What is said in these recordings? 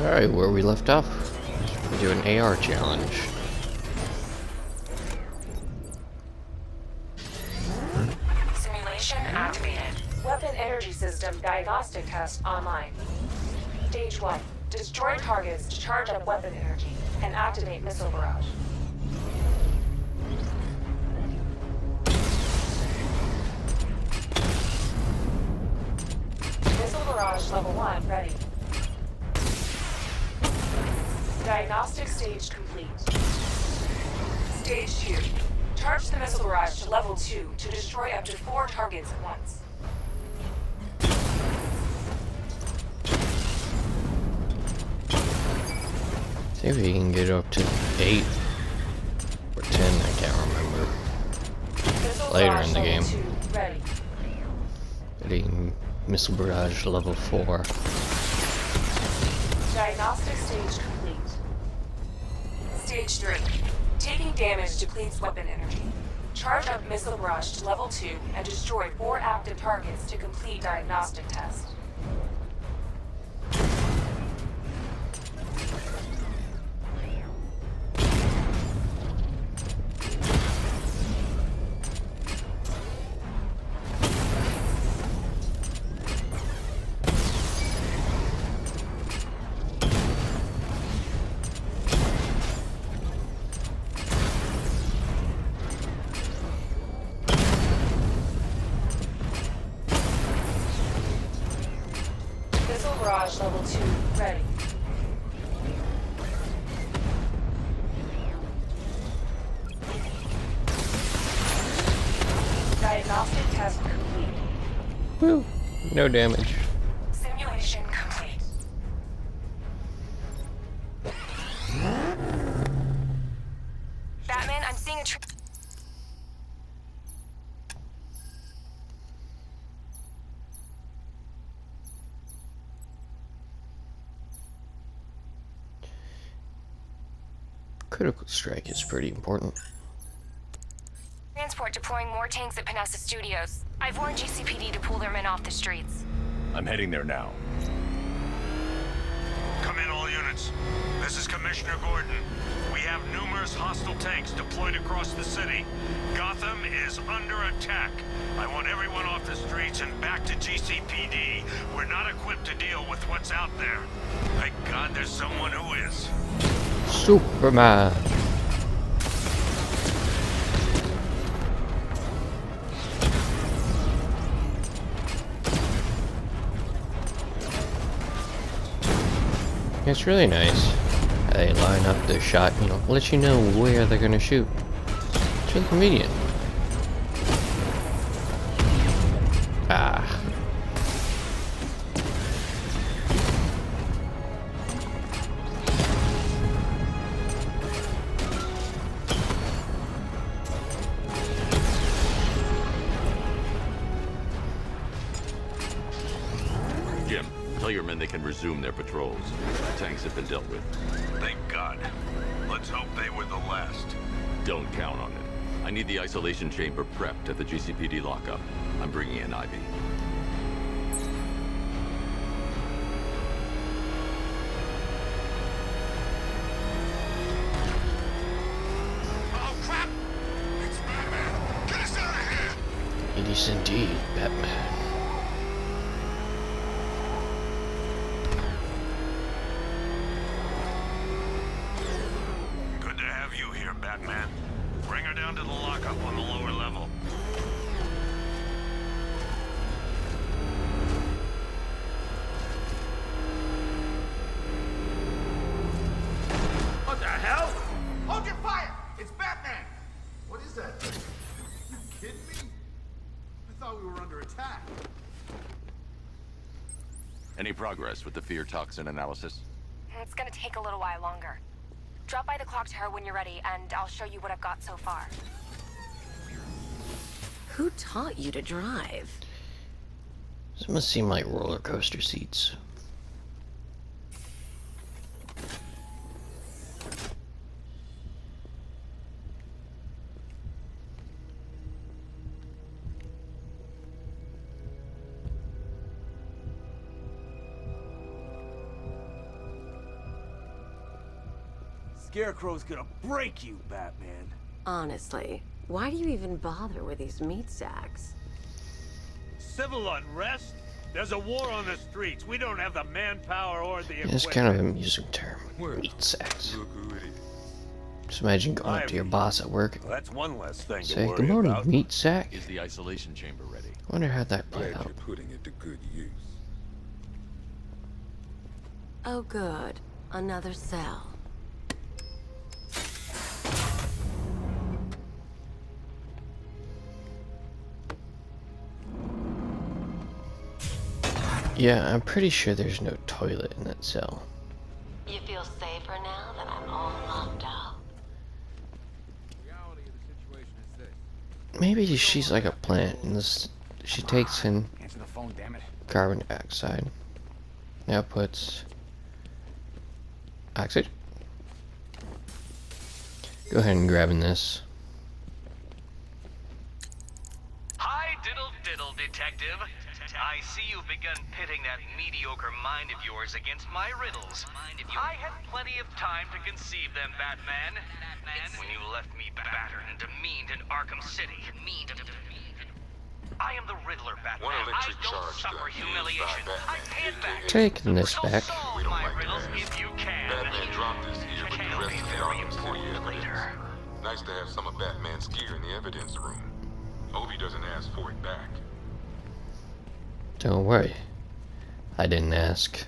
Alright, where we left off. We do an AR challenge. Simulation activated. Weapon energy system diagnostic test online. Stage 1. Destroy targets to charge up weapon energy and activate missile barrage. Missile barrage level 1 ready. Diagnostic stage complete. Stage 2. Charge the missile barrage to level 2 to destroy up to 4 targets at once. See if we can get up to 8 or 10, I can't remember. Missile Later barrage in the level game. 2 ready. Getting missile barrage level 4. Diagnostic stage complete. Stage 3. Taking damage depletes weapon energy. Charge up missile barrage to level 2 and destroy 4 active targets to complete diagnostic test. Missile barrage level 2 ready. Diagnostic test complete. Woo! No damage. Simulation complete. Batman, I'm seeing a Critical strike is pretty important. transport deploying more tanks at Panessa Studios. I've warned GCPD to pull their men off the streets. I'm heading there now. Come in, all units. This is Commissioner Gordon. We have numerous hostile tanks deployed across the city. Gotham is under attack. I want everyone off the streets and back to GCPD. We're not equipped to deal with what's out there. Thank God there's someone who is. Superman! It's really nice. They line up the shot, let you know where they're gonna shoot. It's really convenient. Ah. Jim, tell your men they can resume their patrols. The tanks have been dealt with. Thank God. Let's hope they were the last. Don't count on it. I need the isolation chamber prepped at the GCPD lockup. I'm bringing in Ivy. Oh, crap! It's Batman! Get us out of here! It is indeed Batman. Good to have you here, Batman. Bring her down to the lockup on the lower level. What the hell? Hold your fire! It's Batman! What is that? You kidding me? I thought we were under attack. Any progress with the fear toxin analysis? It's gonna take a little while longer. Drop by the clock tower when you're ready, and I'll show you what I've got so far. Who taught you to drive? This must seem like roller coaster seats. Scarecrow's gonna break you, Batman. Honestly, why do you even bother with these meat sacks? Civil unrest? There's a war on the streets. We don't have the manpower or the It's kind of an amusing term. Meat sacks. Look who it is. Just imagine going up to your boss at work. Well, that's one less thing to Say, worry good morning, about. meat sack. Is the isolation chamber ready? Wonder how that played Glad out. you're putting it to good use. Oh good, another cell. Yeah, I'm pretty sure there's no toilet in that cell. You feel safer now that I'm all locked up? Maybe she's like a plant, and this she takes in Answer the phone, damn it. carbon dioxide, outputs oxygen. Go ahead and grab in this. Hi, diddle diddle, detective. I see you've begun pitting that mediocre mind of yours against my riddles. I had plenty of time to conceive them, Batman. It's when you left me battered and demeaned in Arkham City. I am the Riddler, Batman. One electric I don't charge suffer gun used humiliation. by I Batman, can't back. Taking this So back. solve We don't my like riddles that. if you can. Batman dropped this here with the Can rest be of the very Arkham City important evidence. later. Nice to have some of Batman's gear in the evidence room. Hope he doesn't ask for it back. Don't worry, I didn't ask.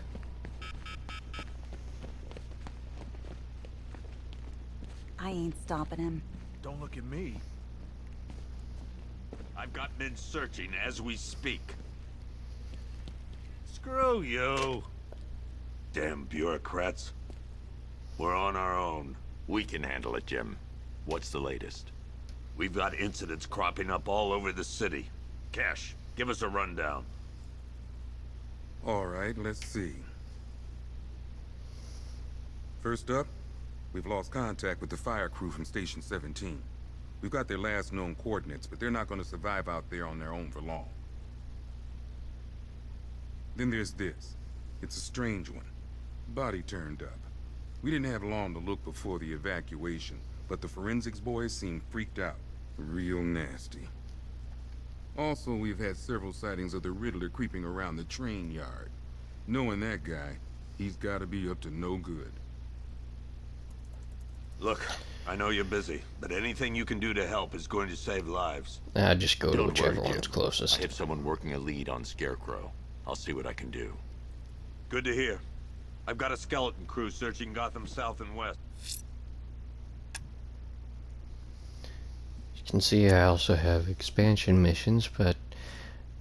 I ain't stopping him. Don't look at me. I've got men searching as we speak. Screw you. Damn bureaucrats. We're on our own. We can handle it, Jim. What's the latest? We've got incidents cropping up all over the city. Cash, give us a rundown. All right, let's see. First up, we've lost contact with the fire crew from Station 17. We've got their last known coordinates, but they're not going to survive out there on their own for long. Then there's this. It's a strange one. Body turned up. We didn't have long to look before the evacuation, but the forensics boys seemed freaked out. Real nasty. Also, we've had several sightings of the Riddler creeping around the train yard. Knowing that guy, he's gotta be up to no good. Look, I know you're busy, but anything you can do to help is going to save lives. Just go to Don't whichever worry, one's Jim. closest. I have someone working a lead on Scarecrow. I'll see what I can do. Good to hear. I've got a skeleton crew searching Gotham South and West. You can see I also have expansion missions, but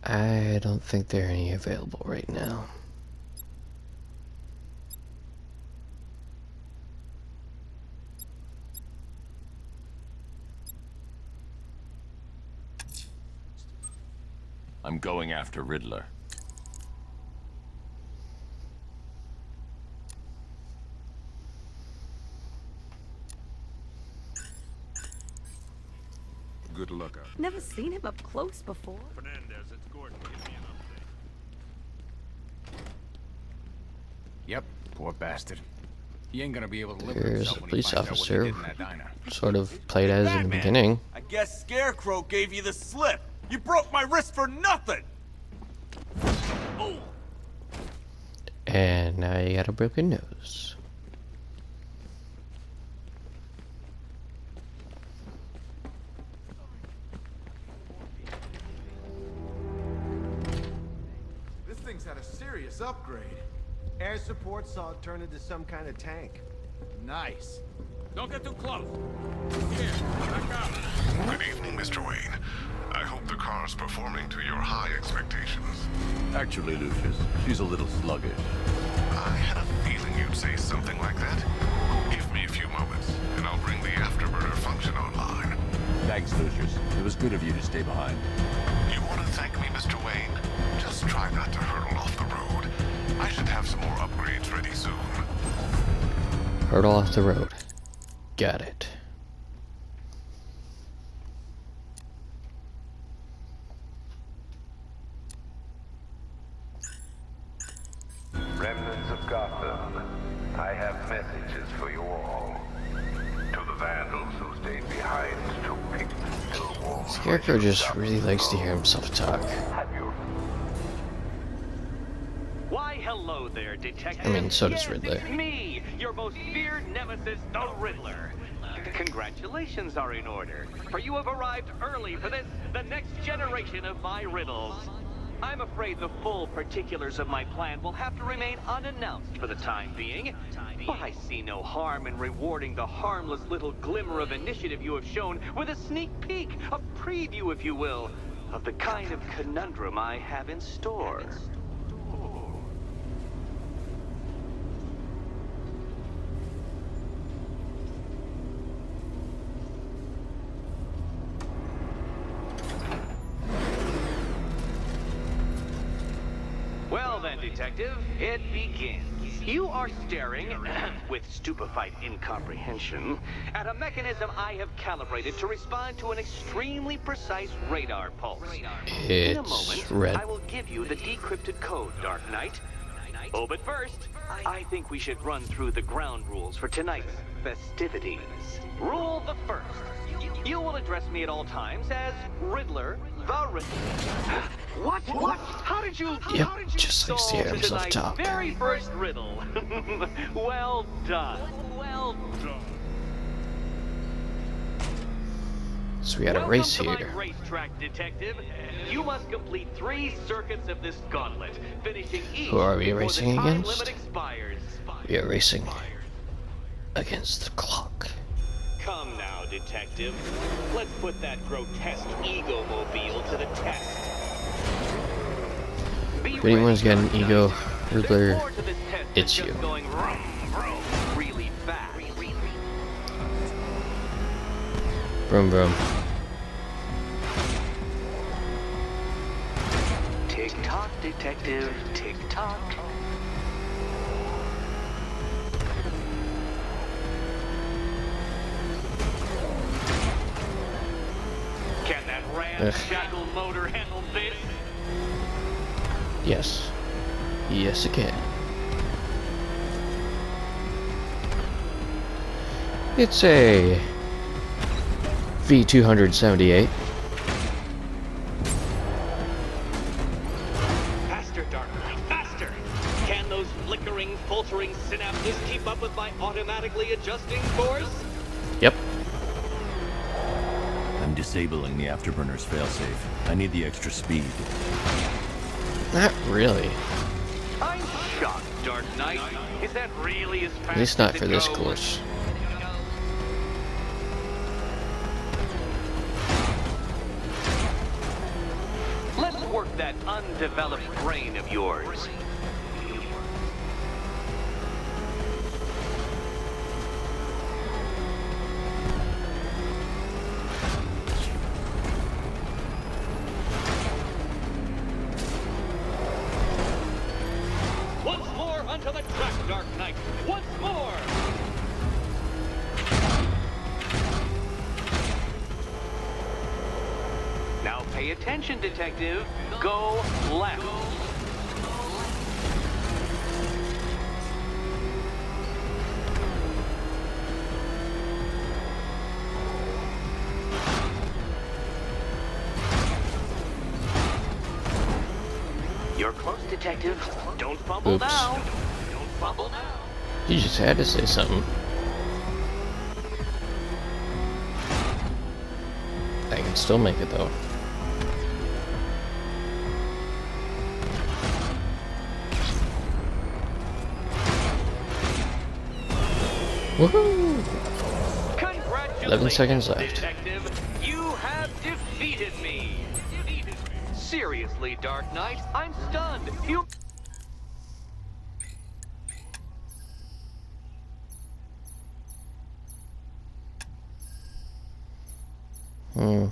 I don't think there are any available right now. I'm going after Riddler. Good luck out. Never seen him up close before. Fernandez, it's Gordon. Give me an update. Yep, poor bastard. He ain't gonna be able to live with There's himself a when he police finds out what he officer, did in that diner. sort of played as in the Batman. beginning. I guess Scarecrow gave you the slip. You broke my wrist for nothing. And now you got a broken nose. This thing's had a serious upgrade. Air support saw it turn into some kind of tank. Nice. Don't get too close. Here, back up. Good evening, Mr. Wayne. I hope the car's performing to your high expectations. Actually, Lucius, she's a little sluggish. I had a feeling you'd say something like that. Give me a few moments, and I'll bring the afterburner function online. Thanks, Lucius. It was good of you to stay behind. You want to thank me, Mr. Wayne? Just try not to hurtle off the road. I should have some more upgrades ready soon. Hurdle off the road. Got it. Remnants of Gotham, I have messages for you all. Scarecrow just really likes to hear himself talk. Why, hello there, Detective. I mean, so does Yes, Riddler. It's me, your most feared nemesis, the Riddler. Congratulations are in order, for you have arrived early for this, the next generation of my riddles. I'm afraid the full particulars of my plan will have to remain unannounced for the time being, but I see no harm in rewarding the harmless little glimmer of initiative you have shown with a sneak peek, a preview, if you will, of the kind of conundrum I have in store. Well then, Detective, it begins. You are staring, with stupefied incomprehension, at a mechanism I have calibrated to respond to an extremely precise radar pulse. In a moment, red. I will give you the decrypted code, Dark Knight. Oh, but first, I think we should run through the ground rules for tonight's festivities. Rule the first. You will address me at all times as Riddler, the Riddler. What? How did you? Yep, How did you just likes to hear solve himself tonight's talk. very first riddle? Well done. Well done. So we got a Welcome race to here. my racetrack, Detective. You must complete 3 circuits of this gauntlet, finishing each Who are we before racing the time against? limit expires. We are racing against the clock. Come now, Detective. Let's put that grotesque ego-mobile to the test. If anyone's got an ego, Riddler, it's you. Going vroom, vroom, really fast. Vroom vroom. Tick-tock, Detective, tick-tock. Can that ramshackle motor handle this? Yes. Yes, it can. It's a V278. Faster, Dark Knight, faster! Can those flickering, faltering synapses keep up with my automatically adjusting course? Yep. I'm disabling the afterburner's failsafe. I need the extra speed. Not really. I'm shocked, Dark Knight. Is that really as fast At least not as for it this goes? course. Let's work that undeveloped brain of yours. Once more onto the track, Dark Knight. Once more! Now pay attention, Detective. Go left. You're close, Detective. Don't fumble Oops. now. Don't fumble now. You just had to say something. I can still make it though. Woohoo! 11 seconds left. Detective, you have defeated me. Seriously, Dark Knight, I'm stunned. You... Hmm.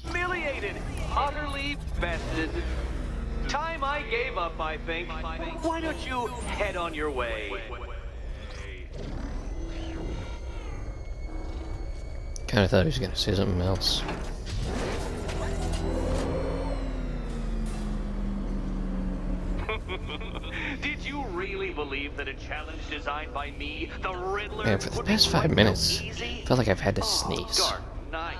Humiliated, utterly bested. Time I gave up, I think. Why don't you head on your way? Kind of thought he was gonna say something else. Did you really believe that a challenge designed by me, the Riddler, Man, for the would be past 5 quite minutes, so easy? I felt like I've had to sneeze. Dark Knight.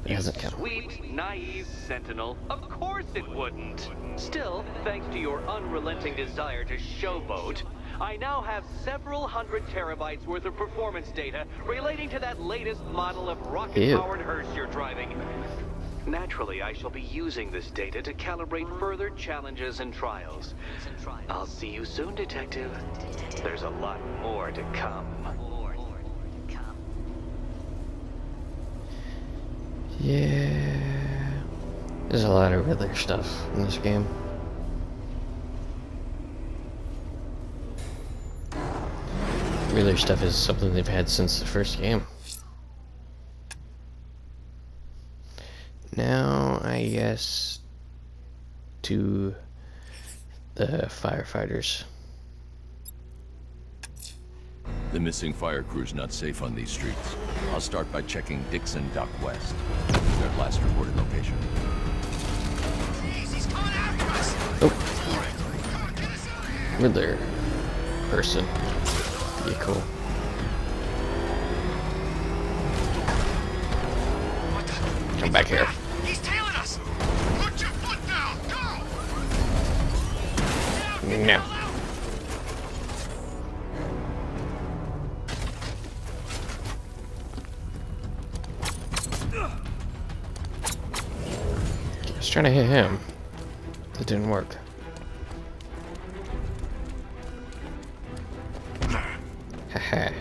It You hasn't come. sweet, naive sentinel. Of course it wouldn't. Still, thanks to your unrelenting desire to showboat, I now have several hundred terabytes worth of performance data relating to that latest model of rocket-powered hearse you're driving. Naturally, I shall be using this data to calibrate further challenges and trials. I'll see you soon, Detective. There's a lot more to come. Yeah. There's a lot of Riddler stuff in this game. Riddler stuff is something they've had since the first game. Now, I guess, to the firefighters. The missing fire crew's not safe on these streets. I'll start by checking Dixon Dock West. Their last reported location. Oh. Riddler person. Pretty cool. Come back here. He's tailing us! Put your foot down! Go! No. I was trying to hit him. It didn't work. Haha.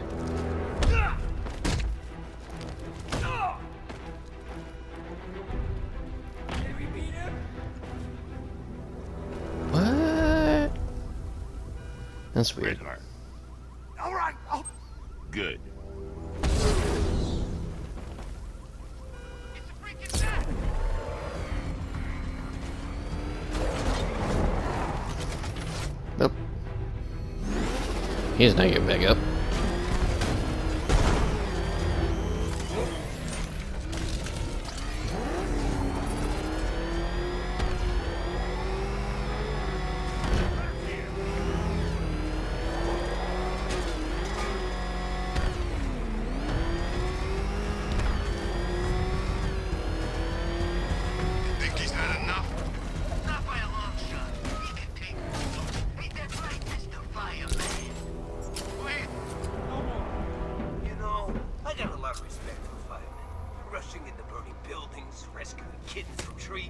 What? That's weird. All right. Oh. Good. Nope. He's not getting back up. Think he's had enough? Not by a long shot. He can take it. Ain't that right, Mr. Fireman? Wait. You know, I got a lot of respect for firemen. Rushing into burning buildings, rescuing kittens from trees.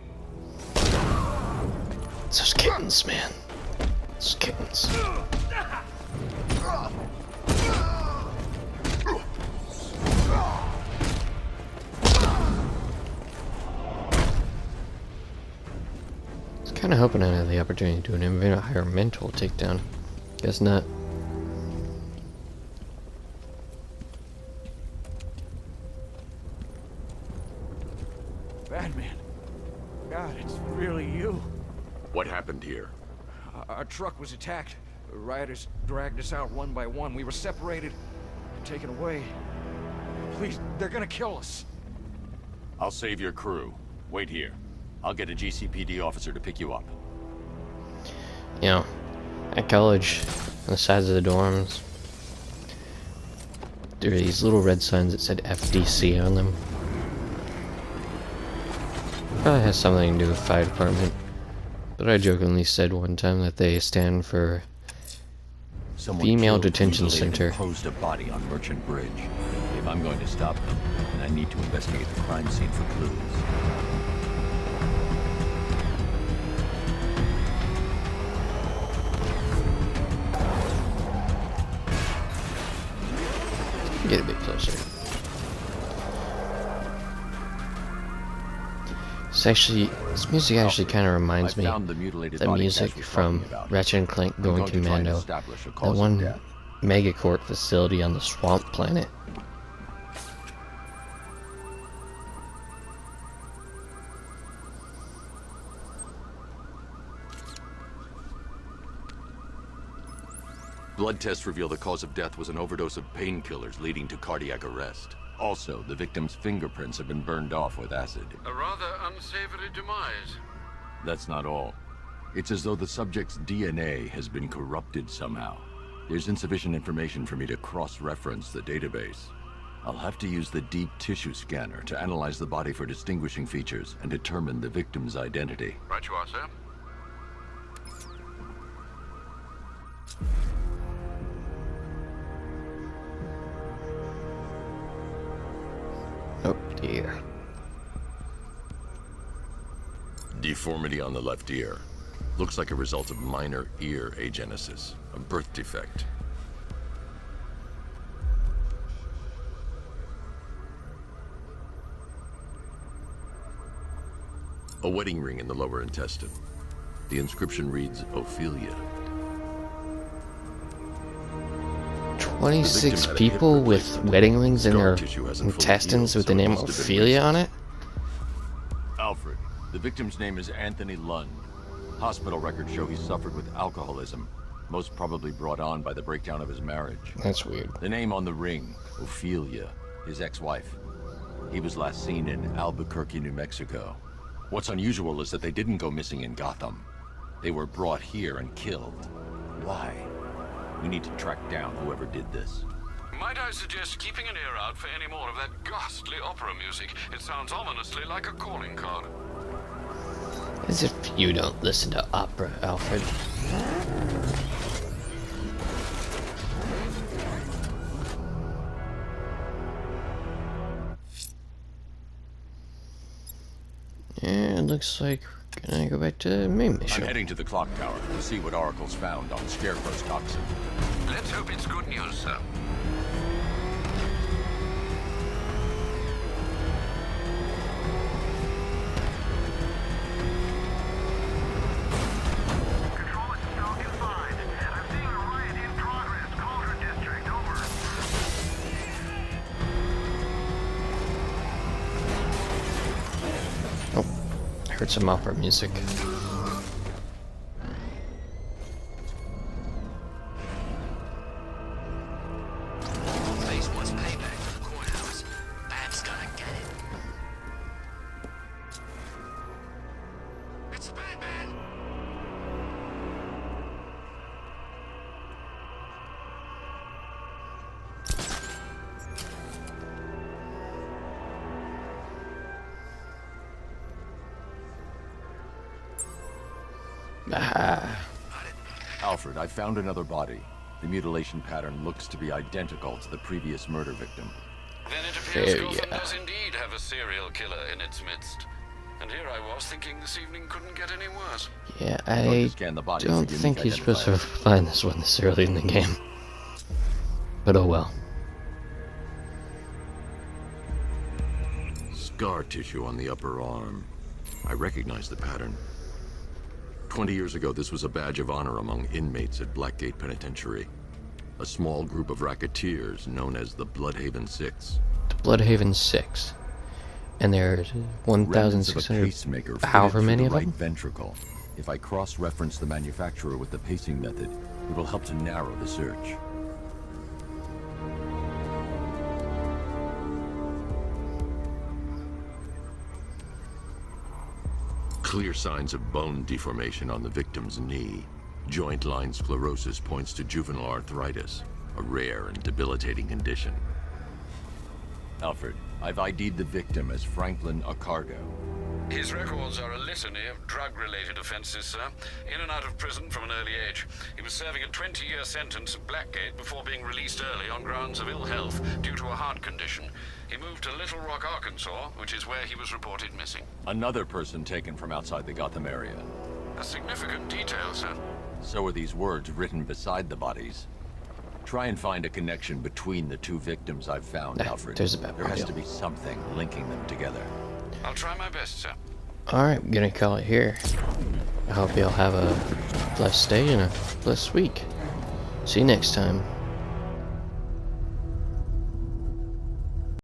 It's those kittens, man. It's kittens. I was kind of hoping I had the opportunity to do an environmental takedown. Guess not. Batman. God, it's really you. What happened here? Our truck was attacked. The rioters dragged us out one by one. We were separated and taken away. Please, they're gonna kill us. I'll save your crew. Wait here. I'll get a GCPD officer to pick you up. You know, at college, on the sides of the dorms, there were these little red signs that said FDC on them. Probably has something to do with fire department. But I jokingly said one time that they stand for Someone Female killed, Detention mutilated, Center. and posed a body on Merchant Bridge. If I'm going to stop them, then I need to investigate the crime scene for clues. Get a bit closer. This music actually kind of reminds me of the music from Ratchet and Clank Going Commando, that one megacorp facility on the swamp planet. Blood tests reveal the cause of death was an overdose of painkillers leading to cardiac arrest. Also, the victim's fingerprints have been burned off with acid. A rather unsavory demise. That's not all. It's as though the subject's DNA has been corrupted somehow. There's insufficient information for me to cross-reference the database. I'll have to use the deep tissue scanner to analyze the body for distinguishing features and determine the victim's identity. Right you are, sir. Oh dear. Deformity on the left ear. Looks like a result of minor ear agenesis, a birth defect. A wedding ring in the lower intestine. The inscription reads, Ophelia. 26 people with wedding rings in their intestines with the name Ophelia on it? Alfred, the victim's name is Anthony Lund. Hospital records show he suffered with alcoholism, most probably brought on by the breakdown of his marriage. That's weird. The name on the ring, Ophelia, his ex-wife. He was last seen in Albuquerque, New Mexico. What's unusual is that they didn't go missing in Gotham. They were brought here and killed. Why? We need to track down whoever did this. Might I suggest keeping an ear out for any more of that ghastly opera music? It sounds ominously like a calling card. As if you don't listen to opera, Alfred. And it looks like we're gonna go back to the main mission. I'm heading to the clock tower to see what Oracle's found on Scarecrow's toxin. Let's hope it's good news, sir. Control, it's Falcon 5. I'm seeing a riot in progress. Cauldron District, over. Oh, I heard some opera music. Phase one's payback for the courthouse. Bat's gonna get it. It's Batman! Ah. Alfred, I found another body. The mutilation pattern looks to be identical to the previous murder victim. Then it appears Fair, Gotham yeah. does indeed have a serial killer in its midst. And here I was thinking this evening couldn't get any worse. Yeah, Going to I scan the body for don't unique think he's supposed to identifiers. find this one this early in the game. But oh well. Scar tissue on the upper arm. I recognize the pattern. 20 years ago, this was a badge of honor among inmates at Blackgate Penitentiary. A small group of racketeers known as the Bloodhaven Six. The Bloodhaven 6. And there's Remnants of a 1,600, pacemaker fitted however through many the of right them. ventricle. If I cross-reference the manufacturer with the pacing method, it will help to narrow the search. Clear signs of bone deformation on the victim's knee. Joint line sclerosis points to juvenile arthritis, a rare and debilitating condition. Alfred, I've ID'd the victim as Franklin Accardo. His records are a litany of drug-related offenses, sir. In and out of prison from an early age. He was serving a 20-year sentence at Blackgate before being released early on grounds of ill health due to a heart condition. He moved to Little Rock, Arkansas, which is where he was reported missing. Another person taken from outside the Gotham area. A significant detail, sir. So are these words written beside the bodies. Try and find a connection between the two victims I've found, Alfred. There's a bad There has deal. to be something linking them together. I'll try my best, sir. Alright, I'm gonna call it here. I hope y'all have a blessed day and a blessed week. See you next time.